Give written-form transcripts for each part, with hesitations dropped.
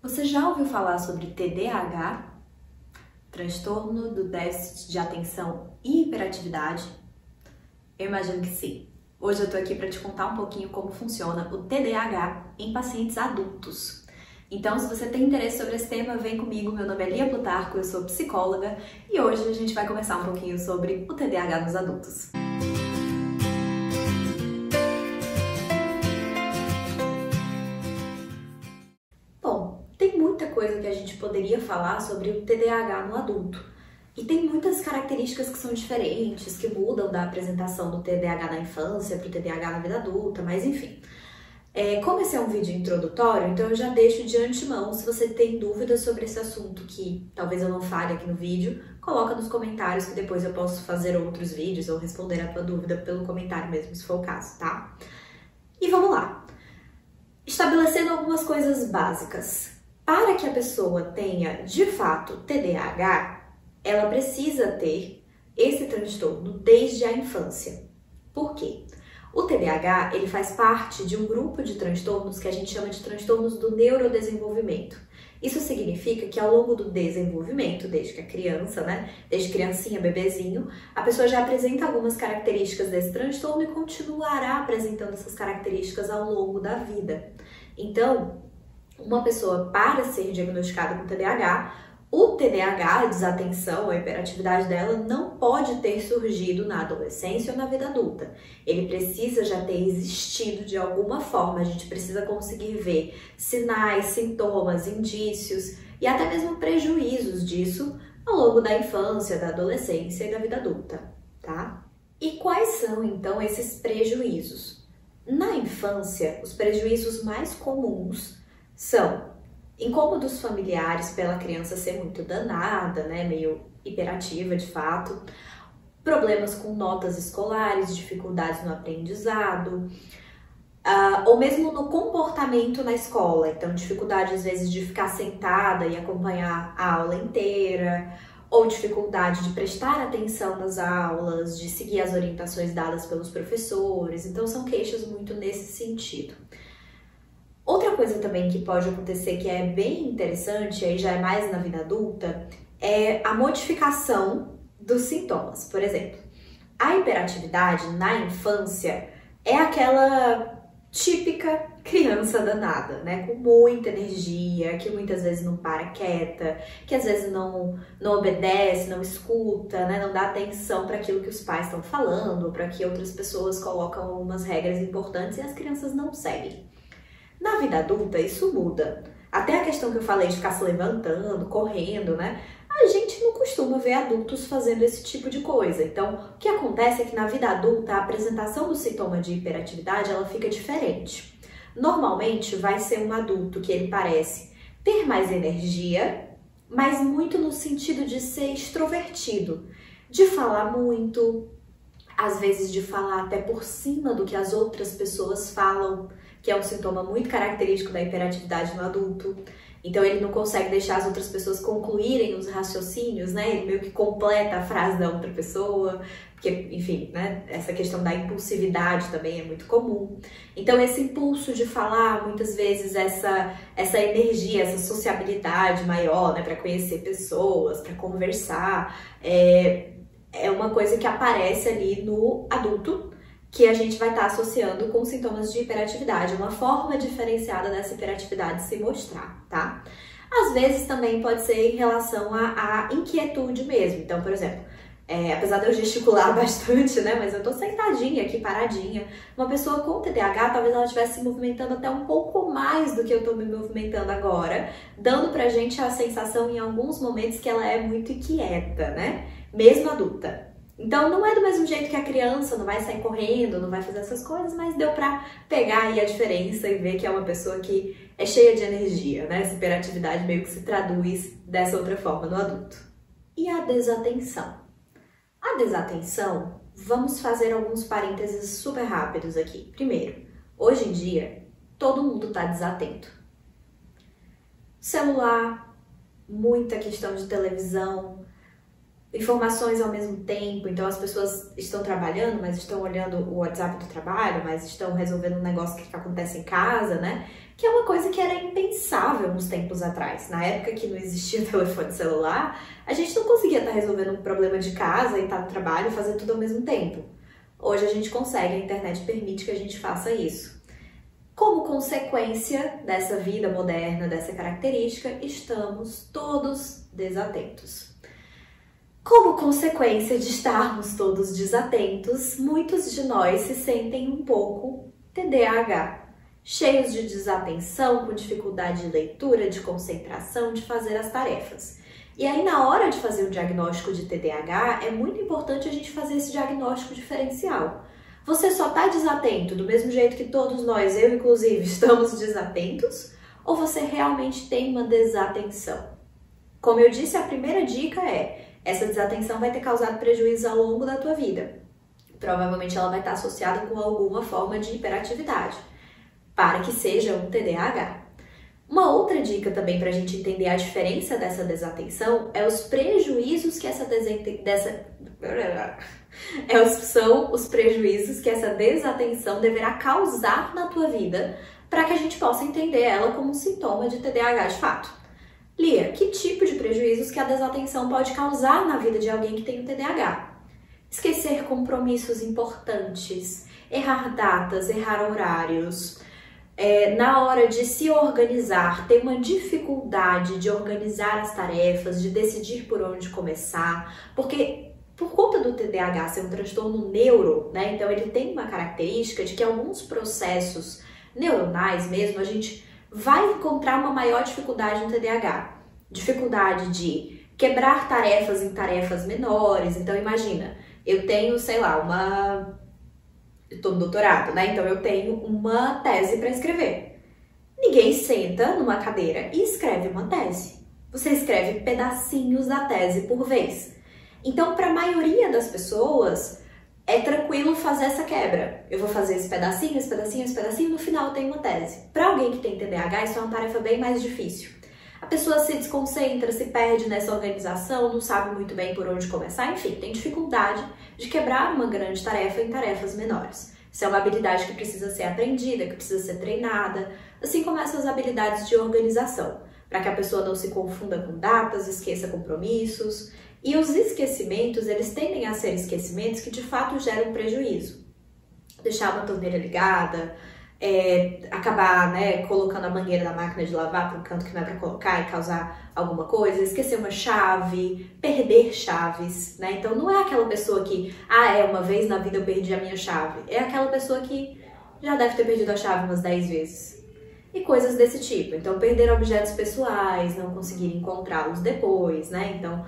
Você já ouviu falar sobre TDAH? Transtorno do déficit de atenção e hiperatividade? Eu imagino que sim. Hoje eu tô aqui para te contar um pouquinho como funciona o TDAH em pacientes adultos. Então, se você tem interesse sobre esse tema, vem comigo. Meu nome é Lia Plutarco, eu sou psicóloga e hoje a gente vai conversar um pouquinho sobre o TDAH nos adultos. Tem muita coisa que a gente poderia falar sobre o TDAH no adulto. E tem muitas características que são diferentes, que mudam da apresentação do TDAH na infância para o TDAH na vida adulta, mas enfim. Como esse é um vídeo introdutório, então eu já deixo de antemão, se você tem dúvidas sobre esse assunto que talvez eu não fale aqui no vídeo, coloca nos comentários que depois eu posso fazer outros vídeos ou responder a tua dúvida pelo comentário mesmo, se for o caso, tá? E vamos lá. Estabelecendo algumas coisas básicas. Para que a pessoa tenha, de fato, TDAH, ela precisa ter esse transtorno desde a infância. Por quê? O TDAH, ele faz parte de um grupo de transtornos que a gente chama de transtornos do neurodesenvolvimento. Isso significa que ao longo do desenvolvimento, desde que a criança, desde criancinha, bebezinho, a pessoa já apresenta algumas características desse transtorno e continuará apresentando essas características ao longo da vida. Então, uma pessoa, para ser diagnosticada com TDAH, o TDAH, a desatenção, a hiperatividade dela, não pode ter surgido na adolescência ou na vida adulta. Ele precisa já ter existido de alguma forma, a gente precisa conseguir ver sinais, sintomas, indícios e até mesmo prejuízos disso ao longo da infância, da adolescência e da vida adulta, tá? E quais são, então, esses prejuízos? Na infância, os prejuízos mais comuns são incômodos familiares pela criança ser muito danada, meio hiperativa de fato, problemas com notas escolares, dificuldades no aprendizado, ou mesmo no comportamento na escola, então dificuldade às vezes de ficar sentada e acompanhar a aula inteira, ou dificuldade de prestar atenção nas aulas, de seguir as orientações dadas pelos professores, então são queixas muito nesse sentido. Outra coisa também que pode acontecer que é bem interessante, aí já é mais na vida adulta, é a modificação dos sintomas. Por exemplo, a hiperatividade na infância é aquela típica criança danada, com muita energia, que muitas vezes não para quieta, que às vezes não obedece, não escuta, não dá atenção para aquilo que os pais estão falando, ou para que outras pessoas colocam algumas regras importantes e as crianças não seguem. Na vida adulta, isso muda. Até a questão que eu falei de ficar se levantando, correndo, a gente não costuma ver adultos fazendo esse tipo de coisa. Então, o que acontece é que na vida adulta, a apresentação do sintoma de hiperatividade, ela fica diferente. Normalmente, vai ser um adulto que ele parece ter mais energia, mas muito no sentido de ser extrovertido, de falar muito, às vezes de falar até por cima do que as outras pessoas falam, que é um sintoma muito característico da hiperatividade no adulto. Então ele não consegue deixar as outras pessoas concluírem os raciocínios, ele meio que completa a frase da outra pessoa, porque, enfim, essa questão da impulsividade também é muito comum. Então esse impulso de falar, muitas vezes essa energia, essa sociabilidade maior, para conhecer pessoas, para conversar, é uma coisa que aparece ali no adulto, que a gente vai estar associando com sintomas de hiperatividade, uma forma diferenciada dessa hiperatividade se mostrar, tá? Às vezes também pode ser em relação à inquietude mesmo. Então, por exemplo, apesar de eu gesticular bastante, mas eu tô sentadinha aqui, paradinha, uma pessoa com TDAH, talvez ela estivesse se movimentando até um pouco mais do que eu tô me movimentando agora, dando pra gente a sensação em alguns momentos que ela é muito inquieta, mesmo adulta. Então, não é do mesmo jeito que a criança, não vai sair correndo, não vai fazer essas coisas, mas deu pra pegar aí a diferença e ver que é uma pessoa que é cheia de energia, Essa hiperatividade meio que se traduz dessa outra forma no adulto. E a desatenção? A desatenção, vamos fazer alguns parênteses super rápidos aqui. Primeiro, hoje em dia, todo mundo tá desatento. Celular, muita questão de televisão, informações ao mesmo tempo, então as pessoas estão trabalhando, mas estão olhando o WhatsApp do trabalho, mas estão resolvendo um negócio que acontece em casa, né? Que é uma coisa que era impensável uns tempos atrás. Na época que não existia telefone celular, a gente não conseguia estar resolvendo um problema de casa e estar no trabalho e fazer tudo ao mesmo tempo. Hoje a gente consegue, a internet permite que a gente faça isso. Como consequência dessa vida moderna, dessa característica, estamos todos desatentos. Como consequência de estarmos todos desatentos, muitos de nós se sentem um pouco TDAH, cheios de desatenção, com dificuldade de leitura, de concentração, de fazer as tarefas. E aí, na hora de fazer o diagnóstico de TDAH, é muito importante a gente fazer esse diagnóstico diferencial. Você só está desatento do mesmo jeito que todos nós, eu inclusive, estamos desatentos? Ou você realmente tem uma desatenção? Como eu disse, a primeira dica é: essa desatenção vai ter causado prejuízo ao longo da tua vida. Provavelmente ela vai estar associada com alguma forma de hiperatividade, para que seja um TDAH. Uma outra dica também para a gente entender a diferença dessa desatenção é os prejuízos que são os prejuízos que essa desatenção deverá causar na tua vida, para que a gente possa entender ela como um sintoma de TDAH de fato. Lia, que tipo de prejuízos que a desatenção pode causar na vida de alguém que tem o TDAH? Esquecer compromissos importantes, errar datas, errar horários, na hora de se organizar, ter uma dificuldade de organizar as tarefas, de decidir por onde começar, porque por conta do TDAH ser um transtorno neuro, né? Então ele tem uma característica de que alguns processos neuronais mesmo, a gente vai encontrar uma maior dificuldade no TDAH. Dificuldade de quebrar tarefas em tarefas menores. Então imagina, eu tenho, sei lá, eu estou no doutorado, né? Então eu tenho uma tese para escrever. Ninguém senta numa cadeira e escreve uma tese. Você escreve pedacinhos da tese por vez. Então, para a maioria das pessoas, é tranquilo fazer essa quebra. Eu vou fazer esse pedacinho, esse pedacinho, esse pedacinho, no final eu tenho uma tese. Para alguém que tem TDAH, isso é uma tarefa bem mais difícil. A pessoa se desconcentra, se perde nessa organização, não sabe muito bem por onde começar, enfim, tem dificuldade de quebrar uma grande tarefa em tarefas menores. Isso é uma habilidade que precisa ser aprendida, que precisa ser treinada, assim como essas habilidades de organização, para que a pessoa não se confunda com datas, esqueça compromissos. E os esquecimentos, eles tendem a ser esquecimentos que de fato geram prejuízo. Deixar uma torneira ligada, acabar, né, colocando a mangueira da máquina de lavar para um canto que não é para colocar e causar alguma coisa, esquecer uma chave, perder chaves, né? Então não é aquela pessoa que, uma vez na vida eu perdi a minha chave. É aquela pessoa que já deve ter perdido a chave umas 10 vezes. E coisas desse tipo. Então, perder objetos pessoais, não conseguir encontrá-los depois, né? Então,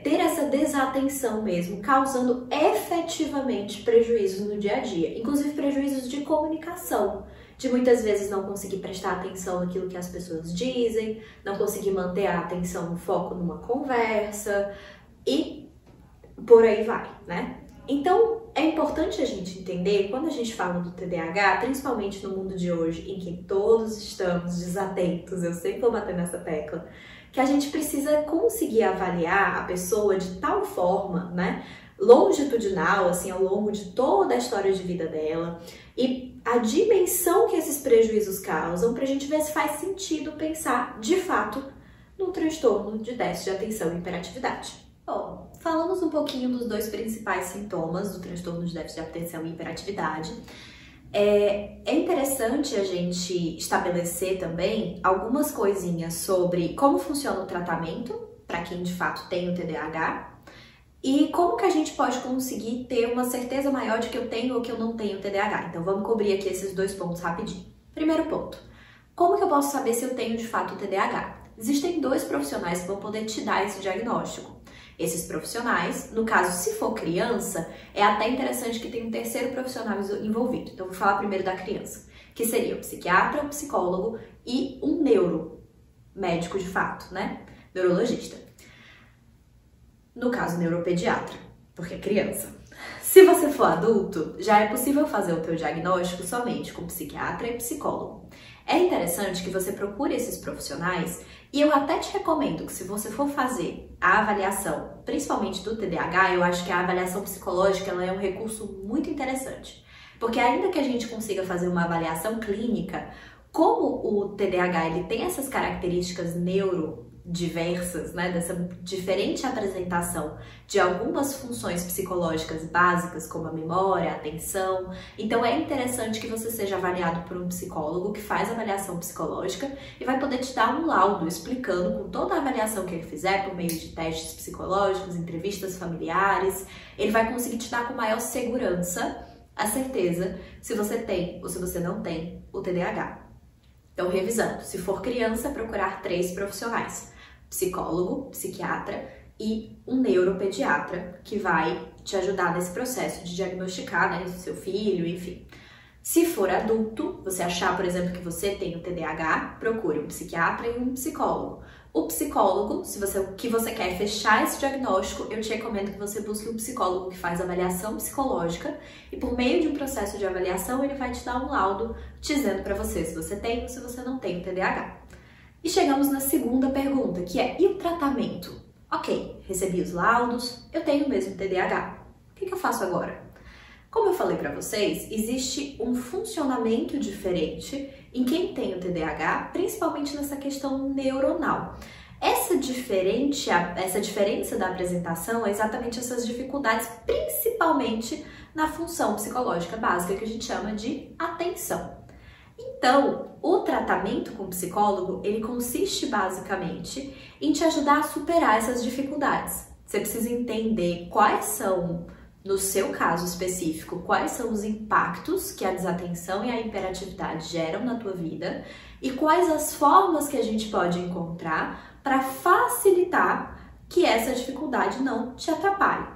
ter essa desatenção mesmo, causando efetivamente prejuízos no dia a dia. Inclusive, prejuízos de comunicação. De muitas vezes não conseguir prestar atenção naquilo que as pessoas dizem, não conseguir manter a atenção no foco numa conversa e por aí vai, né? Então, é importante a gente entender, quando a gente fala do TDAH, principalmente no mundo de hoje, em que todos estamos desatentos, eu sempre vou bater nessa tecla, que a gente precisa conseguir avaliar a pessoa de tal forma, né, longitudinal, assim, ao longo de toda a história de vida dela, e a dimensão que esses prejuízos causam, pra gente ver se faz sentido pensar, de fato, no transtorno de déficit de atenção e hiperatividade. Bom, falamos um pouquinho dos dois principais sintomas do transtorno de déficit de atenção e hiperatividade. É interessante a gente estabelecer também algumas coisinhas sobre como funciona o tratamento para quem de fato tem o TDAH e como que a gente pode conseguir ter uma certeza maior de que eu tenho ou que eu não tenho TDAH. Então vamos cobrir aqui esses dois pontos rapidinho. Primeiro ponto, como que eu posso saber se eu tenho de fato o TDAH? Existem dois profissionais que vão poder te dar esse diagnóstico. Esses profissionais, no caso, se for criança, é até interessante que tenha um terceiro profissional envolvido. Então, vou falar primeiro da criança, que seria o psiquiatra, o psicólogo e um médico de fato, né? Neurologista. No caso, neuropediatra, porque é criança. Se você for adulto, já é possível fazer o teu diagnóstico somente com psiquiatra e psicólogo. É interessante que você procure esses profissionais e eu até te recomendo que se você for fazer a avaliação, principalmente do TDAH, eu acho que a avaliação psicológica ela é um recurso muito interessante. Porque ainda que a gente consiga fazer uma avaliação clínica, como o TDAH ele tem essas características neurodiversas, né, dessa diferente apresentação de algumas funções psicológicas básicas, como a memória, a atenção, então é interessante que você seja avaliado por um psicólogo que faz avaliação psicológica e vai poder te dar um laudo explicando com toda a avaliação que ele fizer por meio de testes psicológicos, entrevistas familiares, ele vai conseguir te dar com maior segurança a certeza se você tem ou se você não tem o TDAH. Então, revisando, se for criança, procurar 3 profissionais, psicólogo, psiquiatra e um neuropediatra, que vai te ajudar nesse processo de diagnosticar, né, seu filho, enfim. Se for adulto, você achar, por exemplo, que você tem o TDAH, procure um psiquiatra e um psicólogo. O psicólogo, se você quer fechar esse diagnóstico, eu te recomendo que você busque um psicólogo que faz avaliação psicológica e por meio de um processo de avaliação ele vai te dar um laudo dizendo para você se você tem ou se você não tem o TDAH. E chegamos na segunda pergunta, que é, e o tratamento? Ok, recebi os laudos, eu tenho mesmo TDAH. O que eu faço agora? Como eu falei para vocês, existe um funcionamento diferente em quem tem o TDAH, principalmente nessa questão neuronal. Essa diferença da apresentação é exatamente essas dificuldades, principalmente na função psicológica básica que a gente chama de atenção. Então, o tratamento com o psicólogo, ele consiste basicamente em te ajudar a superar essas dificuldades. Você precisa entender quais são, no seu caso específico, quais são os impactos que a desatenção e a hiperatividade geram na tua vida e quais as formas que a gente pode encontrar para facilitar que essa dificuldade não te atrapalhe.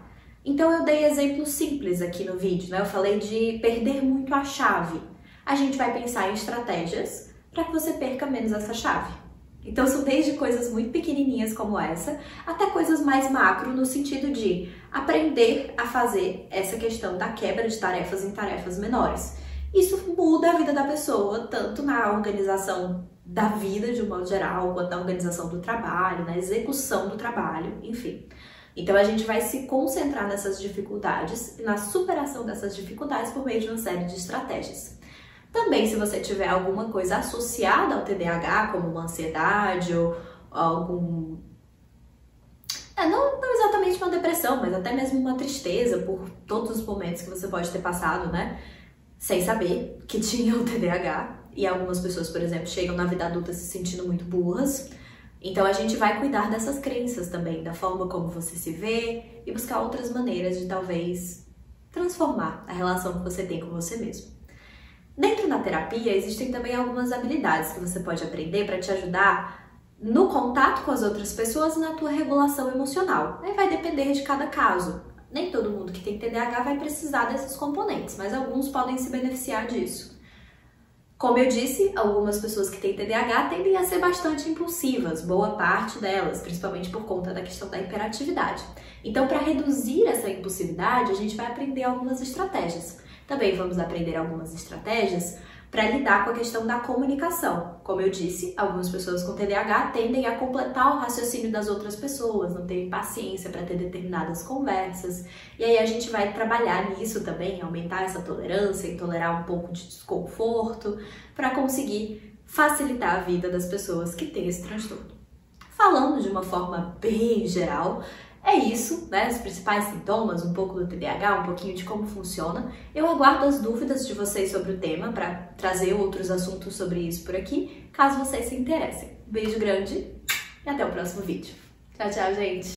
Então eu dei exemplos simples aqui no vídeo, né? Eu falei de perder muito a chave. A gente vai pensar em estratégias para que você perca menos essa chave. Então são desde coisas muito pequenininhas como essa, até coisas mais macro no sentido de aprender a fazer essa questão da quebra de tarefas em tarefas menores. Isso muda a vida da pessoa, tanto na organização da vida de um modo geral, quanto na organização do trabalho, na execução do trabalho, enfim. Então a gente vai se concentrar nessas dificuldades e na superação dessas dificuldades por meio de uma série de estratégias. Também, se você tiver alguma coisa associada ao TDAH, como uma ansiedade ou algum... Não exatamente uma depressão, mas até mesmo uma tristeza por todos os momentos que você pode ter passado, né? Sem saber que tinha o TDAH. E algumas pessoas, por exemplo, chegam na vida adulta se sentindo muito burras. Então a gente vai cuidar dessas crenças também, da forma como você se vê e buscar outras maneiras de talvez transformar a relação que você tem com você mesmo. Dentro da terapia, existem também algumas habilidades que você pode aprender para te ajudar no contato com as outras pessoas e na tua regulação emocional. Aí vai depender de cada caso. Nem todo mundo que tem TDAH vai precisar desses componentes, mas alguns podem se beneficiar disso. Como eu disse, algumas pessoas que têm TDAH tendem a ser bastante impulsivas, boa parte delas, principalmente por conta da questão da hiperatividade. Então, para reduzir essa impulsividade, a gente vai aprender algumas estratégias. Também vamos aprender algumas estratégias para lidar com a questão da comunicação. Como eu disse, algumas pessoas com TDAH tendem a completar o raciocínio das outras pessoas, não terem paciência para ter determinadas conversas. E aí a gente vai trabalhar nisso também, aumentar essa tolerância e tolerar um pouco de desconforto para conseguir facilitar a vida das pessoas que têm esse transtorno. Falando de uma forma bem geral, é isso, né? Os principais sintomas, um pouco do TDAH, um pouquinho de como funciona. Eu aguardo as dúvidas de vocês sobre o tema para trazer outros assuntos sobre isso por aqui, caso vocês se interessem. Beijo grande e até o próximo vídeo. Tchau, tchau, gente!